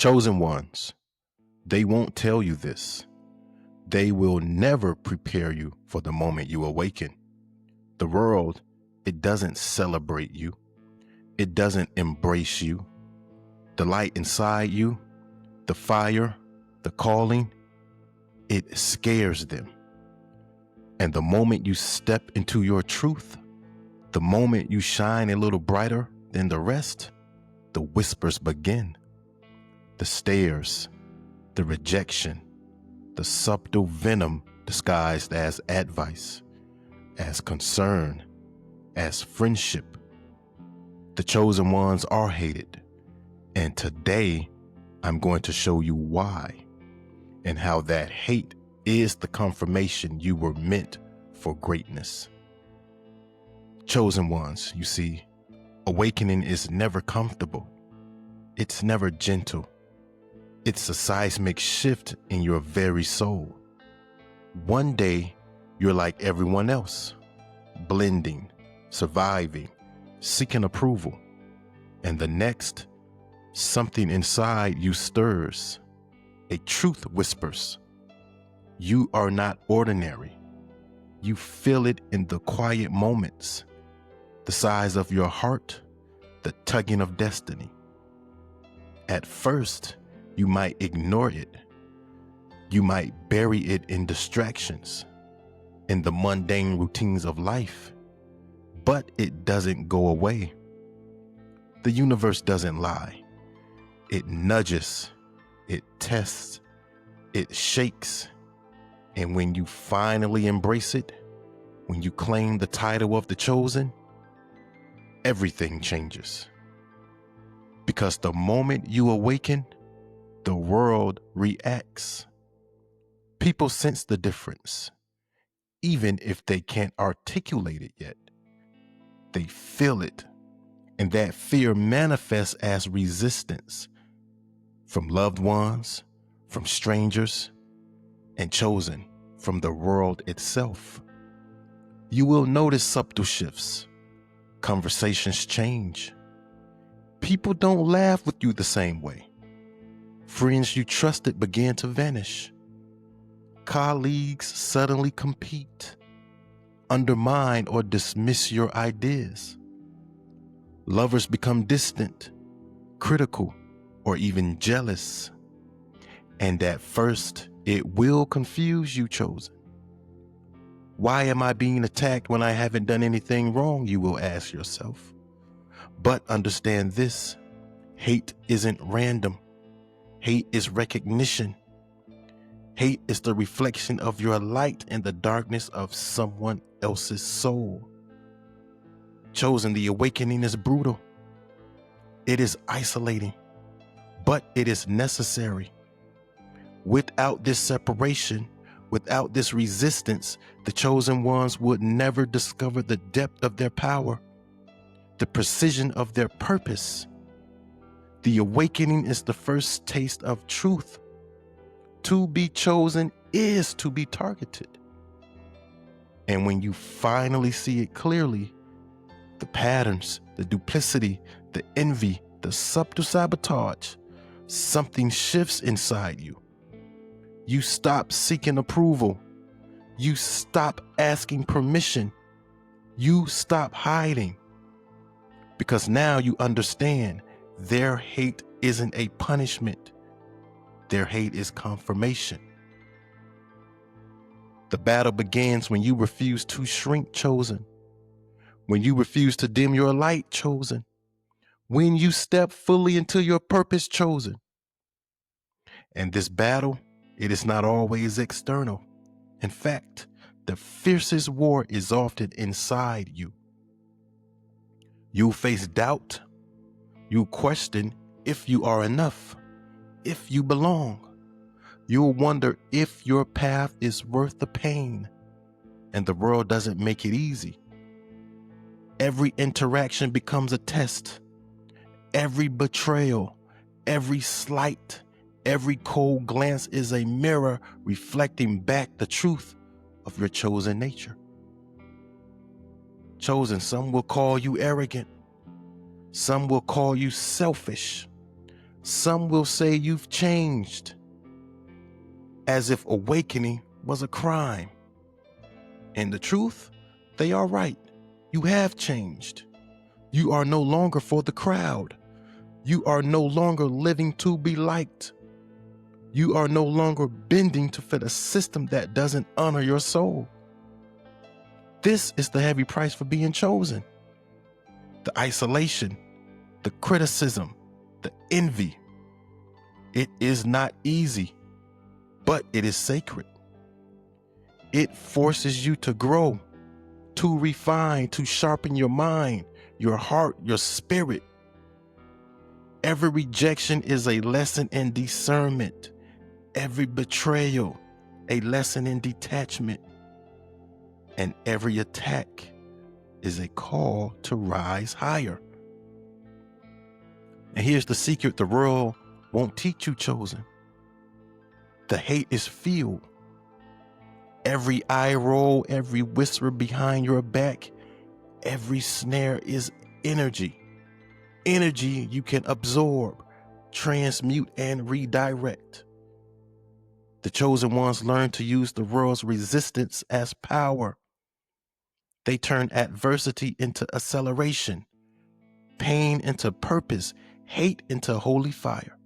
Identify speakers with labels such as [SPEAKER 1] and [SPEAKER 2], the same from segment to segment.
[SPEAKER 1] Chosen ones, they won't tell you this. They will never prepare you for the moment you awaken. The world, it doesn't celebrate you. It doesn't embrace you. The light inside you, the fire, the calling, it scares them. And the moment you step into your truth, the moment you shine a little brighter than the rest, the whispers begin. The stares, the rejection, the subtle venom disguised as advice, as concern, as friendship. The chosen ones are hated. And today, I'm going to show you why and how that hate is the confirmation you were meant for greatness. Chosen ones, you see, awakening is never comfortable. It's never gentle. It's a seismic shift in your very soul. One day, you're like everyone else, blending, surviving, seeking approval. And the next, something inside you stirs. A truth whispers. You are not ordinary. You feel it in the quiet moments, the size of your heart, the tugging of destiny. At first, you might ignore it. You might bury it in distractions, in the mundane routines of life, but it doesn't go away. The universe doesn't lie. It nudges, it tests, it shakes. And when you finally embrace it, when you claim the title of the chosen, everything changes. Because the moment you awaken, the world reacts. People sense the difference, even if they can't articulate it yet. They feel it, and that fear manifests as resistance from loved ones, from strangers, and chosen from the world itself. You will notice subtle shifts. Conversations change. People don't laugh with you the same way. Friends you trusted begin to vanish. Colleagues suddenly compete, undermine or dismiss your ideas. Lovers become distant, critical, or even jealous. And at first, it will confuse you, chosen. Why am I being attacked when I haven't done anything wrong, you will ask yourself. But understand this, hate isn't random. Hate is recognition. Hate is the reflection of your light in the darkness of someone else's soul. Chosen, the awakening is brutal. It is isolating, but it is necessary. Without this separation, without this resistance, the chosen ones would never discover the depth of their power, the precision of their purpose. The awakening is the first taste of truth. To be chosen is to be targeted. And when you finally see it clearly, the patterns, the duplicity, the envy, the subtle sabotage, something shifts inside you. You stop seeking approval. You stop asking permission. You stop hiding. Because now you understand their hate isn't a punishment. Their hate is confirmation. The battle begins when you refuse to shrink, chosen. When you refuse to dim your light, chosen. When you step fully into your purpose, chosen. And this battle, it is not always external. In fact, the fiercest war is often inside you. You'll face doubt. You'll question if you are enough, if you belong. You'll wonder if your path is worth the pain. And the world doesn't make it easy. Every interaction becomes a test. Every betrayal, every slight, every cold glance is a mirror reflecting back the truth of your chosen nature. Chosen, some will call you arrogant. Some will call you selfish. Some will say you've changed, as if awakening was a crime. And the truth, they are right. You have changed. You are no longer for the crowd. You are no longer living to be liked. You are no longer bending to fit a system that doesn't honor your soul. This is the heavy price for being chosen. The isolation, the criticism, the envy. It is not easy, but it is sacred. It forces you to grow, to refine, to sharpen your mind, your heart, your spirit. Every rejection is a lesson in discernment. Every betrayal, a lesson in detachment. And every attack is a call to rise higher. And here's the secret the world won't teach you, chosen. The hate is fuel. Every eye roll, every whisper behind your back, every snare is energy. Energy you can absorb, transmute, and redirect. The chosen ones learn to use the world's resistance as power. They turn adversity into acceleration, pain into purpose, hate into holy fire.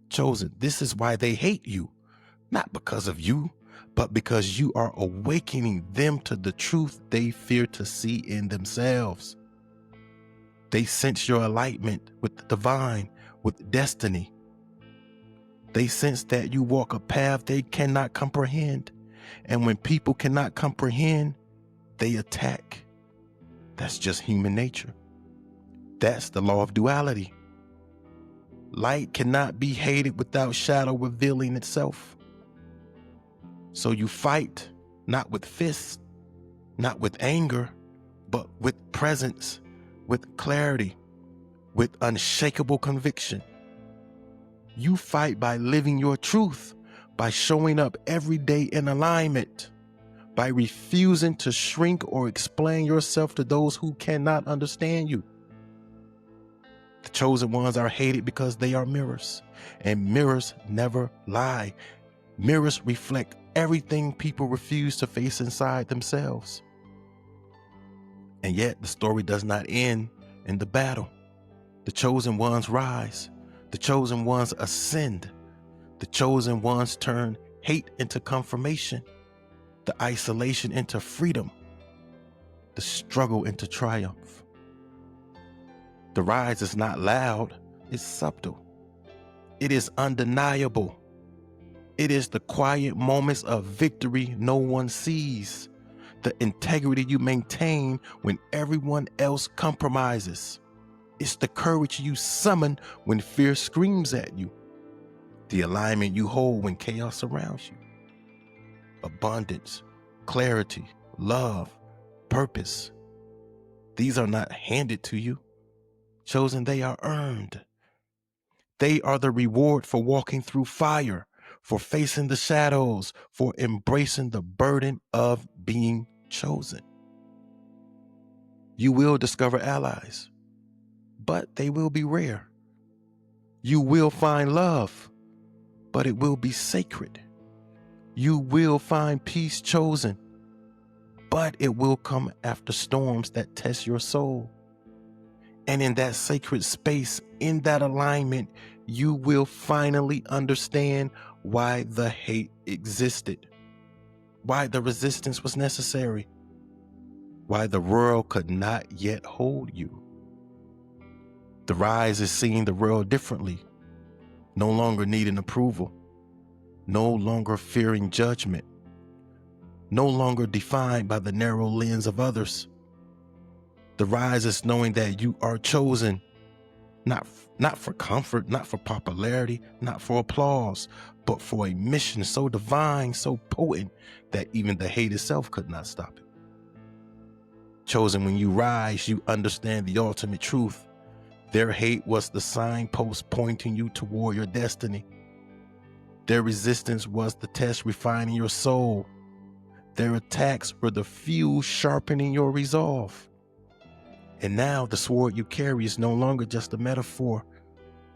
[SPEAKER 1] Chosen, this is why they hate you, not because of you, but because you are awakening them to the truth they fear to see in themselves. They sense your alignment with the divine, with destiny. They sense that you walk a path they cannot comprehend. And when people cannot comprehend, they attack. That's just human nature. That's the law of duality. Light cannot be hated without shadow revealing itself. So you fight, not with fists, not with anger, but with presence, with clarity, with unshakable conviction. You fight by living your truth, by showing up every day in alignment, by refusing to shrink or explain yourself to those who cannot understand you. The chosen ones are hated because they are mirrors, and mirrors never lie. Mirrors reflect everything people refuse to face inside themselves. And yet the story does not end in the battle. The chosen ones rise. The chosen ones ascend. The chosen ones turn hate into confirmation, the isolation into freedom, the struggle into triumph. The rise is not loud, it's subtle. It is undeniable. It is the quiet moments of victory no one sees, the integrity you maintain when everyone else compromises. It's the courage you summon when fear screams at you, the alignment you hold when chaos surrounds you. Abundance, clarity, love, purpose. These are not handed to you. Chosen, they are earned. They are the reward for walking through fire, for facing the shadows, for embracing the burden of being chosen. You will discover allies, but they will be rare. You will find love, but it will be sacred. You will find peace, chosen, but it will come after storms that test your soul. And in that sacred space, in that alignment, you will finally understand why the hate existed, why the resistance was necessary, why the world could not yet hold you. The rise is seeing the world differently, no longer needing approval, no longer fearing judgment, no longer defined by the narrow lens of others. The rise is knowing that you are chosen, not for comfort, not for popularity, not for applause, but for a mission so divine, so potent that even the hate itself could not stop it. Chosen, when you rise, you understand the ultimate truth. Their hate was the signpost pointing you toward your destiny. Their resistance was the test refining your soul. Their attacks were the fuel sharpening your resolve. And now the sword you carry is no longer just a metaphor.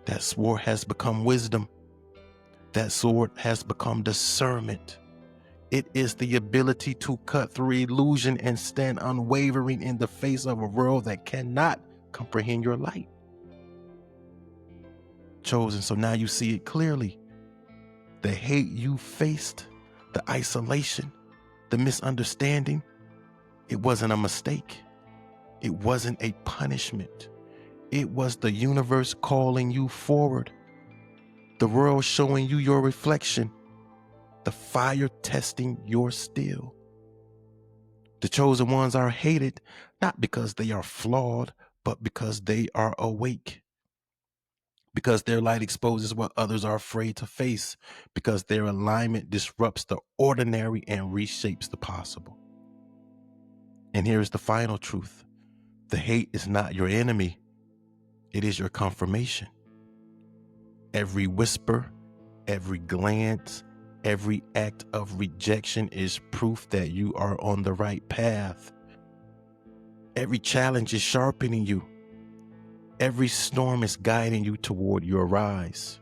[SPEAKER 1] That sword has become wisdom. That sword has become discernment. It is the ability to cut through illusion and stand unwavering in the face of a world that cannot comprehend your light. Chosen, so now you see it clearly. The hate you faced, the isolation, the misunderstanding, it wasn't a mistake. It wasn't a punishment. It was the universe calling you forward. The world showing you your reflection. The fire testing your steel. The chosen ones are hated, not because they are flawed, but because they are awake. Because their light exposes what others are afraid to face. Because their alignment disrupts the ordinary and reshapes the possible. And here is the final truth. The hate is not your enemy. It is your confirmation. Every whisper, every glance, every act of rejection is proof that you are on the right path. Every challenge is sharpening you. Every storm is guiding you toward your rise.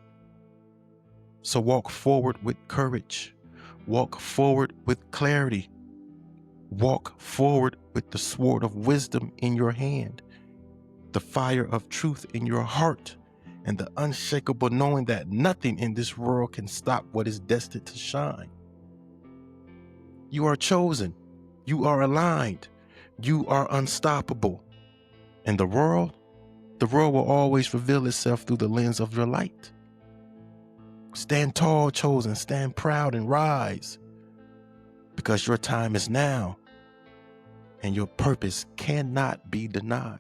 [SPEAKER 1] So walk forward with courage. Walk forward with clarity. Walk forward with the sword of wisdom in your hand, the fire of truth in your heart, and the unshakable knowing that nothing in this world can stop what is destined to shine. You are chosen. You are aligned. You are unstoppable. And the world will always reveal itself through the lens of your light. Stand tall, chosen. Stand proud and rise. Because your time is now, and your purpose cannot be denied.